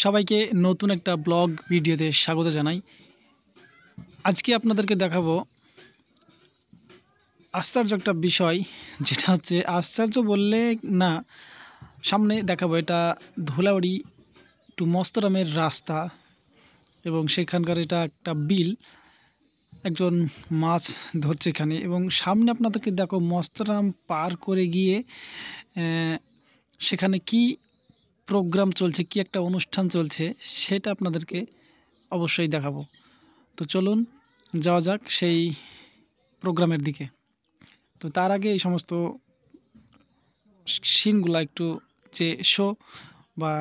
সবাইকে নতুন একটা ব্লগ ভিডিওতে স্বাগত জানাই। আজকে আপনাদেরকে দেখাবো আশ্চর্য একটা বিষয়, যেটা হচ্ছে আশ্চর্য বললে না, সামনে দেখাবো এটা ধুলাবাড়ি টু মস্তরামের রাস্তা এবং সেখানকার এটা একটা বিল, একজন মাছ ধরছে এখানে এবং সামনে আপনাদেরকে দেখো মস্তরাম পার করে গিয়ে সেখানে কি প্রোগ্রাম চলছে, কি একটা অনুষ্ঠান চলছে সেটা আপনাদেরকে অবশ্যই দেখাবো। তো চলুন যাওয়া যাক সেই প্রোগ্রামের দিকে। তো তার আগে এই সমস্ত সিনগুলো একটু, যে শো বা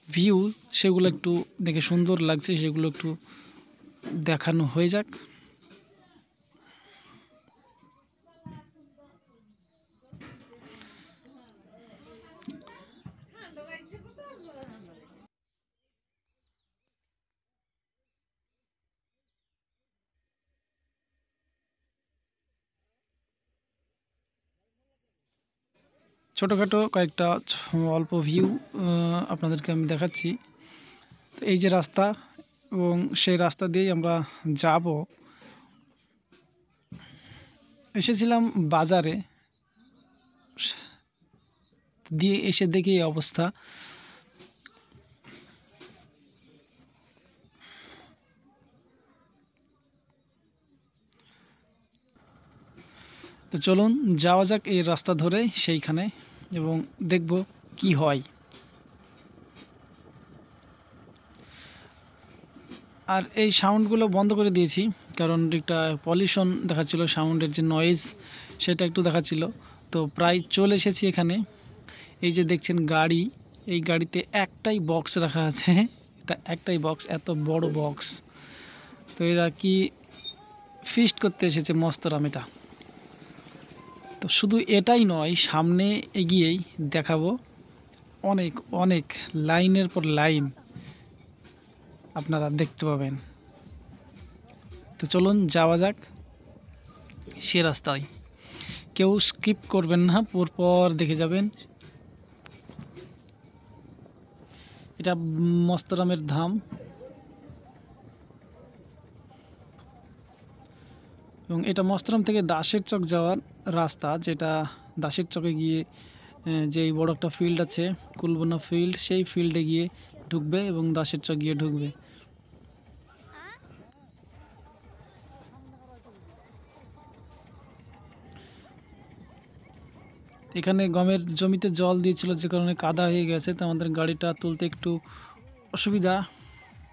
ভিউ, সেগুলো একটু দেখে সুন্দর লাগছে, সেগুলো একটু দেখানো হয়ে যাক। ছোটোখাটো কয়েকটা অল্প ভিউ আপনাদেরকে আমি দেখাচ্ছি। তো এই যে রাস্তা, এবং সেই রাস্তা দিয়েই আমরা যাব। এসেছিলাম বাজারে, দিয়ে এসে দেখি এই অবস্থা। তো চলুন যাওয়া যাক এই রাস্তা ধরে সেইখানে এবং দেখব কি হয়। আর এই সাউন্ডগুলো বন্ধ করে দিয়েছি, কারণ একটা পলিউশন দেখাচ্ছিল, সাউন্ডের যে নয়েজ সেটা একটু দেখাচ্ছিল। তো প্রায় চলে এসেছি এখানে। এই যে দেখছেন গাড়ি, এই গাড়িতে একটাই বক্স রাখা আছে, এটা একটাই বক্স, এত বড় বক্স। তো এরা কি ফিস্ট করতে এসেছে মস্তরাম এটা। তো শুধু এটাই নয়, সামনে এগিয়েই দেখাবো অনেক অনেক লাইনের পর লাইন আপনারা দেখতে পাবেন। তো চলুন যাওয়া যাক সে রাস্তায়। কেউ স্কিপ করবেন না, পরপর দেখে যাবেন। এটা মস্তরামের ধাম এবং এটা মস্তরাম থেকে দাসের চক যাওয়ার রাস্তা, যেটা দাসের চকে গিয়ে যেই বড় একটা ফিল্ড আছে কুলবনা ফিল্ড, সেই ফিল্ডে গিয়ে ঢুকবে এবং দাসের চক গিয়ে ঢুকবে। এখানে গমের জমিতে জল দিয়েছিল, যে কারণে কাদা হয়ে গেছে, তো আমাদের গাড়িটা তুলতে একটু অসুবিধা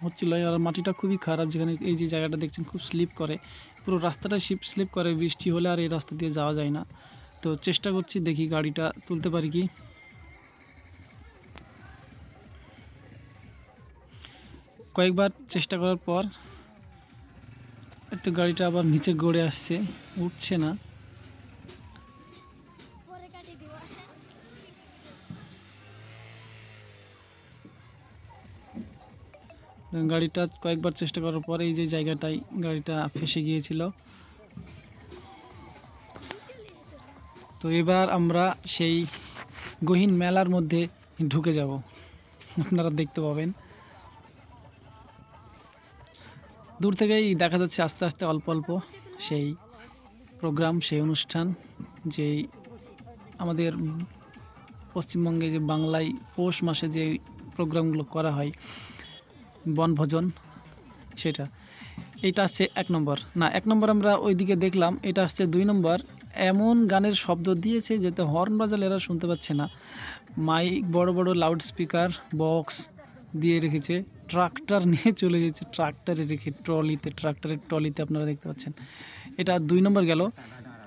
হচ্ছিল। আর মাটিটা খুবই খারাপ, যেখানে এই যে জায়গাটা দেখছেন খুব স্লিপ করে, পুরো রাস্তাটা স্লিপ করে বৃষ্টি হলে, আর এই রাস্তা দিয়ে যাওয়া যায় না। তো চেষ্টা করছি, দেখি গাড়িটা তুলতে পারি কি। কয়েকবার চেষ্টা করার পর একটু গাড়িটা আবার নিচে গড়ে আসছে, উঠছে না। গাড়িটা কয়েকবার চেষ্টা করার পর এই যে জায়গাটায় গাড়িটা ফেসে গিয়েছিল। তো এবার আমরা সেই গহীন মেলার মধ্যে ঢুকে যাব, আপনারা দেখতে পাবেন। দূর থেকেই দেখা যাচ্ছে আস্তে আস্তে অল্প অল্প সেই প্রোগ্রাম, সেই অনুষ্ঠান, যেই আমাদের পশ্চিমবঙ্গে যে বাংলায় পৌষ মাসে যে প্রোগ্রামগুলো করা হয় বনভোজন, সেটা এইটা আসছে 1 নম্বর। না, 1 নম্বর আমরা ওইদিকে দেখলাম, এটা আসছে 2 নম্বর। এমন গানের শব্দ দিয়েছে যেতে হর্ন বাজালে এরা শুনতে পাচ্ছে না। মাইক, বড় বড় লাউড স্পিকার বক্স দিয়ে রেখেছে, ট্রাক্টর নিয়ে চলে গেছে, ট্রাক্টরে রেখে ট্রাক্টরের ট্রলিতে আপনারা দেখতে পাচ্ছেন। এটা 2 নম্বর গেল।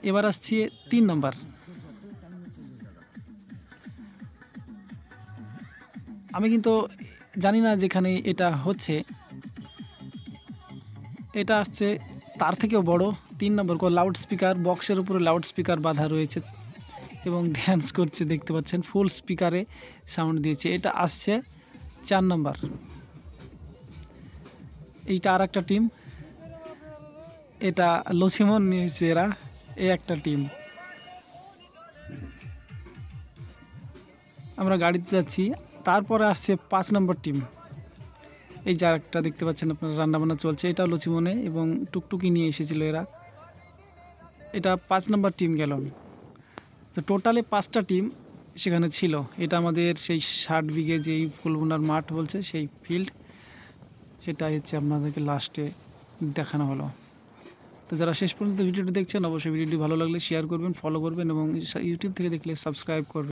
এবার আসছে 3 নম্বর। আমি কিন্তু জানি না যেখানে এটা হচ্ছে, এটা আসছে তার থেকেও বড় 3 নম্বর। লাউড স্পিকার, বক্সের উপরে লাউড স্পিকার বাঁধা রয়েছে এবং ড্যান্স করছে, দেখতে পাচ্ছেন ফুল স্পিকারে সাউন্ড দিয়েছে। এটা আসছে 4 নম্বর। এইটা আর একটা টিম, এটা লসিমন নিয়েছে এরা, এই একটা টিম। আমরা গাড়িতে যাচ্ছি, তারপরে আসছে 5 নম্বর টিম। এই যে আরেকটা দেখতে পাচ্ছেন আপনারা, রান্নাবান্না চলছে, এটাও লচিমনে এবং টুকটুকি নিয়ে এসেছিল এরা। এটা 5 নম্বর টিম গেল। তো টোটালে 5টা টিম সেখানে ছিল। এটা আমাদের সেই 60 বিঘে যেই ফুলবুনার মাঠ বলছে সেই ফিল্ড, সেটাই হচ্ছে আপনাদেরকে লাস্টে দেখানো হলো। তো যারা শেষ পর্যন্ত ভিডিওটি দেখছেন অবশ্যই ভিডিওটি ভালো লাগলে শেয়ার করবেন, ফলো করবেন এবং ইউটিউব থেকে দেখলে সাবস্ক্রাইব করবেন।